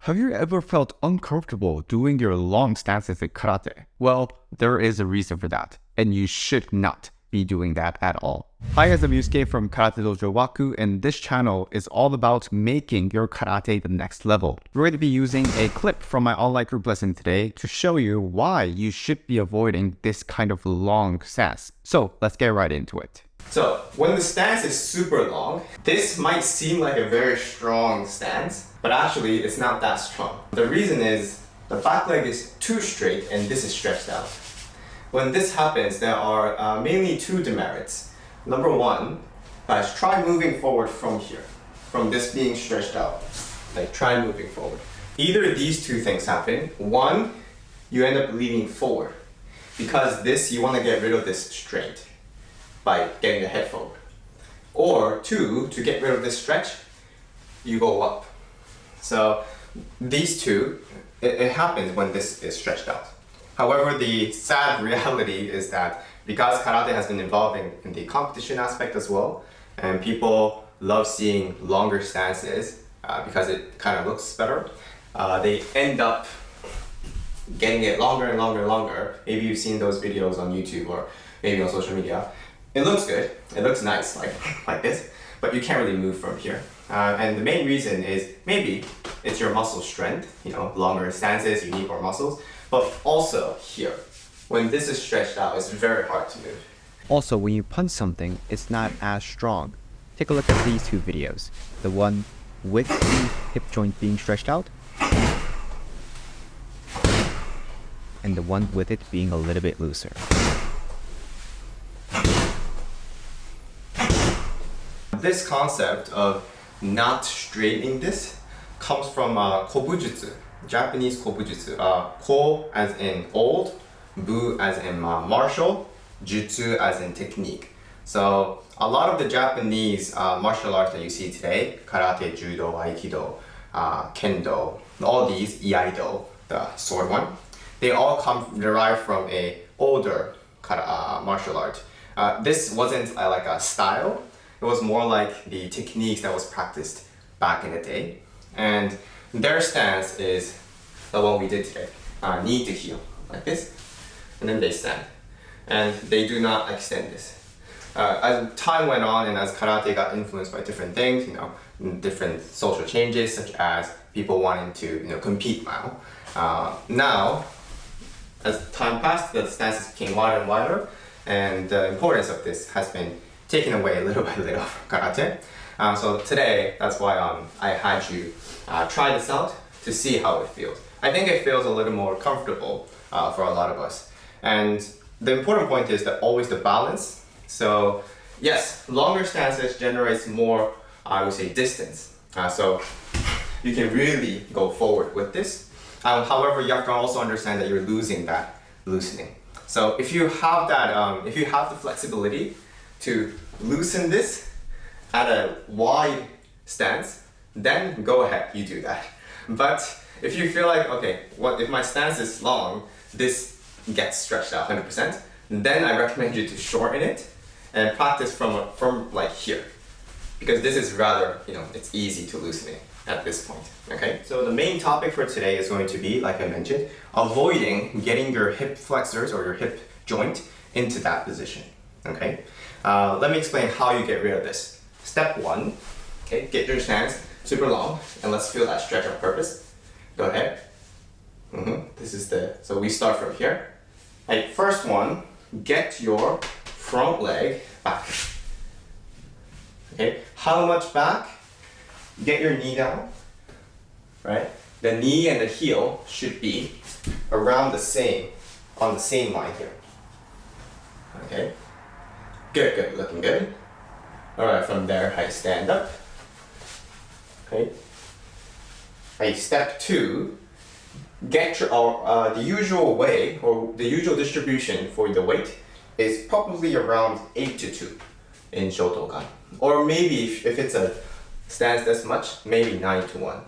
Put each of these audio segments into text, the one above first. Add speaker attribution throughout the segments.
Speaker 1: Have you ever felt uncomfortable doing your long stances in karate? Well, there is a reason for that, and you should not be doing that at all. Hi guys, I'm Yusuke from Karate Dojo waKu, and this channel is all about making your karate the next level. We're going to be using a clip from my online group lesson today to show you why you should be avoiding this kind of long stance. So let's get right into it.
Speaker 2: So when the stance is super long, this might seem like a very strong stance, but actually it's not that strong. The reason is the back leg is too straight and this is stretched out. When this happens, there are mainly two demerits. Number one, guys, try moving forward from here, from this being stretched out. Like try moving forward. Either these two things happen. One, you end up leaning forward because this, you want to get rid of this straight by getting the head forward. Or two, to get rid of this stretch, you go up. So these two, it happens when this is stretched out. However, the sad reality is that because karate has been evolving in the competition aspect as well, and people love seeing longer stances because it kind of looks better, they end up getting it longer and longer and longer. Maybe you've seen those videos on YouTube or maybe on social media. It looks good, it looks nice, like this, but you can't really move from here. And the main reason is maybe it's your muscle strength, longer stances, you need more muscles, but also here, when this is stretched out, it's very hard to move.
Speaker 1: Also, when you punch something, it's not as strong. Take a look at these two videos. The one with the hip joint being stretched out, and the one with it being a little bit looser.
Speaker 2: This concept of not straightening this comes from kobujutsu, Japanese kobujutsu. Ko as in old, bu as in martial, jutsu as in technique. So a lot of the Japanese martial arts that you see today, karate, judo, aikido, kendo, all these, iaido, the sword one, they all derive from a older martial art. This wasn't like a style. It was more like the techniques that was practiced back in the day. And their stance is the one we did today. Knee to heel, like this. And then they stand. And they do not extend this. As time went on and as karate got influenced by different things, different social changes, such as people wanting to compete now. Now, as time passed, the stances became wider and wider, and the importance of this has been taken away little by little from karate. So today, that's why I had you try this out to see how it feels. I think it feels a little more comfortable for a lot of us. And the important point is that always the balance. So yes, longer stances generates more, I would say, distance. So you can really go forward with this. However, you have to also understand that you're losing that loosening. So if you have that, if you have the flexibility to loosen this at a wide stance, then go ahead, you do that. But if you feel like, okay, what if my stance is long, this gets stretched out 100%, then I recommend you to shorten it and practice from like here. Because this is rather, it's easy to loosen it at this point, okay? So the main topic for today is going to be, like I mentioned, avoiding getting your hip flexors or your hip joint into that position, okay? Let me explain how you get rid of this. Step one, okay, get your stance super long, and let's feel that stretch on purpose. Go ahead. So we start from here. Right, first one, get your front leg back. Okay, how much back? Get your knee down, right? The knee and the heel should be around the same, on the same line here. Okay, good, looking good. All right, from there, I stand up. Okay. Step two, get your, the usual way, or the usual distribution for the weight is probably around 8 to 2 in shotokan. Or maybe if it's a stance this much, maybe 9 to 1.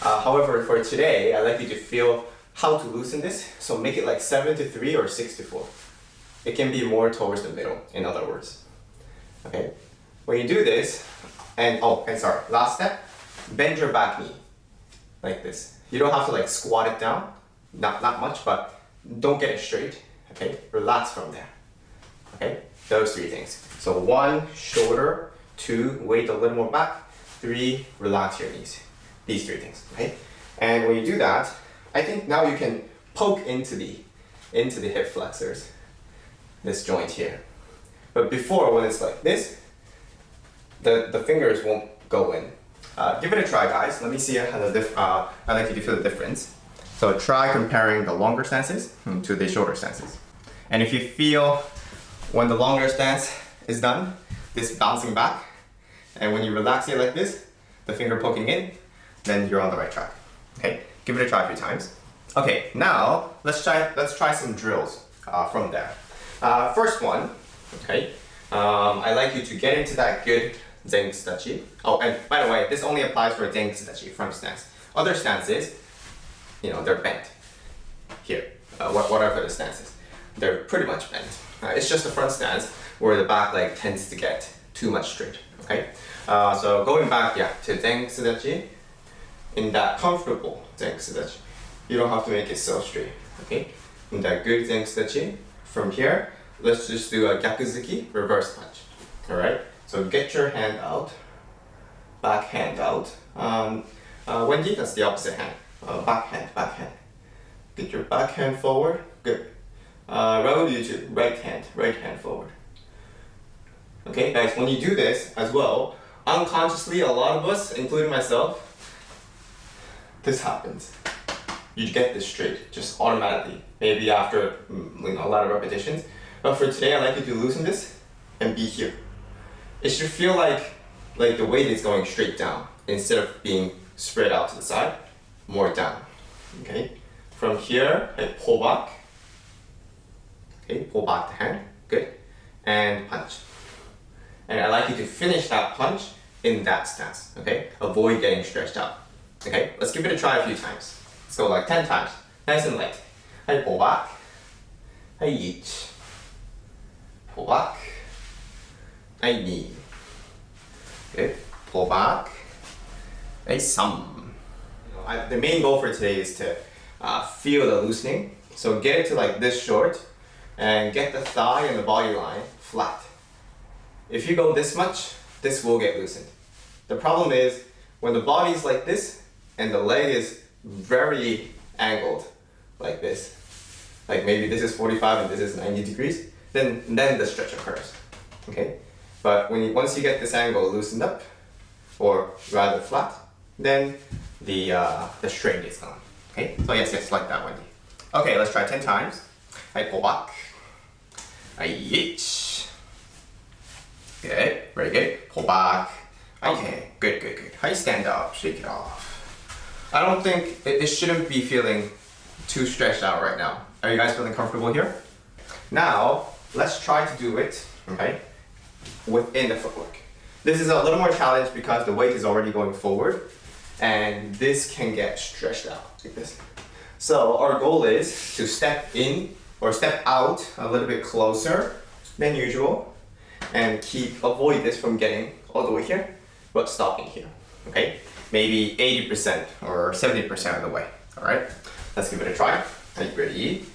Speaker 2: However, for today, I'd like you to feel how to loosen this. So make it like 7 to 3 or 6 to 4. It can be more towards the middle, in other words. Okay. When you do this, and sorry, last step, bend your back knee, like this. You don't have to like squat it down, not much, but don't get it straight. Okay, relax from there. Okay, those 3 things. So 1, shoulder. 2, weight a little more back. 3, relax your knees. These 3 things. Okay, and when you do that, I think now you can poke into the hip flexors, this joint here. But before, when it's like this, the fingers won't go in. Give it a try, guys. Let me see how I'd like you to feel the difference. So try comparing the longer stances to the shorter stances. And if you feel when the longer stance is done, this bouncing back, and when you relax it like this, the finger poking in, then you're on the right track. Okay, give it a try a few times. Okay, now let's try some drills from there. First one, okay, I'd like you to get into that good zenkudachi. Oh, and by the way, this only applies for zenkudachi, front stance. Other stances, you know, they're bent. Here, whatever the stance is, they're pretty much bent. It's just the front stance where the back leg tends to get too much straight. Okay, so going back, to zenkudachi, in that comfortable zenkudachi, you don't have to make it so straight. Okay, in that good zenkudachi, from here, let's just do a gyakuzuki, reverse punch. All right. So get your hand out, back hand out. Wendy, that's the opposite hand. Back hand. Get your back hand forward. Good. Raul, you too. Right hand forward. Okay, guys, when you do this as well, unconsciously, a lot of us, including myself, this happens. You get this straight, just automatically. Maybe after a lot of repetitions. But for today, I'd like you to loosen this and be here. It should feel like the weight is going straight down instead of being spread out to the side, more down. Okay, from here, I pull back. Okay, pull back the hand, good, and punch. And I'd like you to finish that punch in that stance. Okay, avoid getting stretched out. Okay, let's give it a try a few times. Let's go like 10 times, nice and light. I pull back, I each, pull back. I knee. Good. Pull back. A sum. The main goal for today is to feel the loosening. So get it to like this short and get the thigh and the body line flat. If you go this much, this will get loosened. The problem is when the body is like this and the leg is very angled like this, like maybe this is 45 and this is 90 degrees, then the stretch occurs. Okay? But once you get this angle loosened up, or rather flat, then the strain is gone. Okay, so yes, like that, Wendy. Okay, let's try 10 times. I pull back. I each. Good, very good. Pull back. Okay, good. I stand up, shake it off. I don't think it shouldn't be feeling too stretched out right now. Are you guys feeling comfortable here? Now, let's try to do it, okay, within the footwork. This is a little more challenge because the weight is already going forward and this can get stretched out like this. So our goal is to step in or step out a little bit closer than usual and avoid this from getting all the way here, but stopping here, okay? Maybe 80% or 70% of the way, all right? Let's give it a try. Are you ready?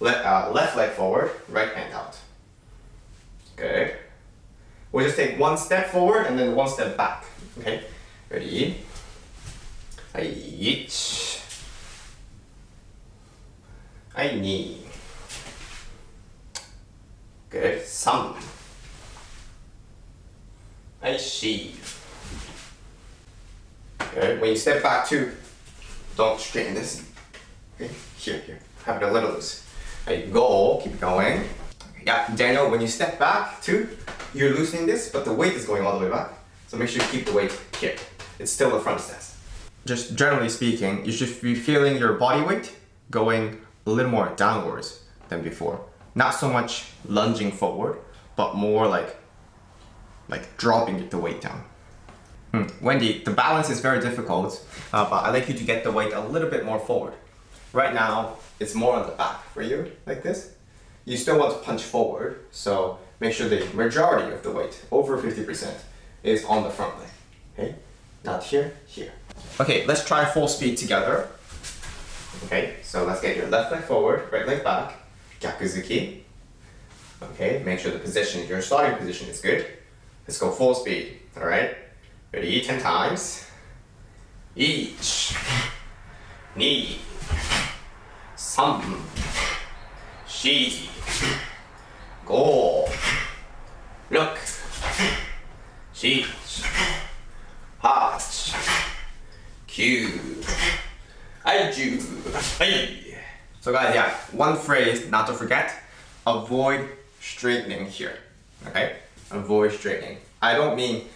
Speaker 2: Left leg forward, right hand out. Good. We'll just take one step forward and then one step back. Okay, ready? I each. I knee. Good. Some. I sheave. Good. When you step back too, don't straighten this. Okay, here. Have it a little loose. I go. Keep going. Yeah, Daniel, when you step back too, you're loosening this, but the weight is going all the way back. So make sure you keep the weight here. It's still the front stance. Just generally speaking, you should be feeling your body weight going a little more downwards than before. Not so much lunging forward, but more like dropping the weight down. Wendy, the balance is very difficult, but I'd like you to get the weight a little bit more forward. Right now, it's more on the back for you, like this. You still want to punch forward, so make sure the majority of the weight, over 50%, is on the front leg, okay? Not here, here. Okay, let's try full speed together. Okay, so let's get your left leg forward, right leg back. Gyakuzuki. Okay, make sure the position, your starting position is good. Let's go full speed. All right, ready? 10 times. 1, 2, 3, 4, 5, 6, 7, 8, 9, 10. So guys, yeah, one phrase not to forget, avoid straightening here, okay? Avoid straightening. I don't mean,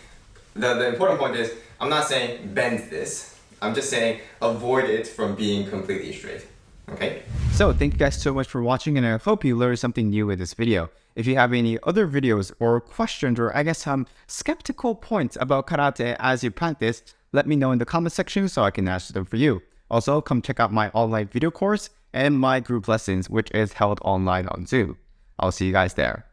Speaker 2: the important point is, I'm not saying bend this. I'm just saying avoid it from being completely straight, okay?
Speaker 1: So thank you guys so much for watching, and I hope you learned something new with this video. If you have any other videos or questions, or I guess some skeptical points about karate as you practice, let me know in the comment section so I can answer them for you. Also, come check out my online video course and my group lessons, which is held online on Zoom. I'll see you guys there.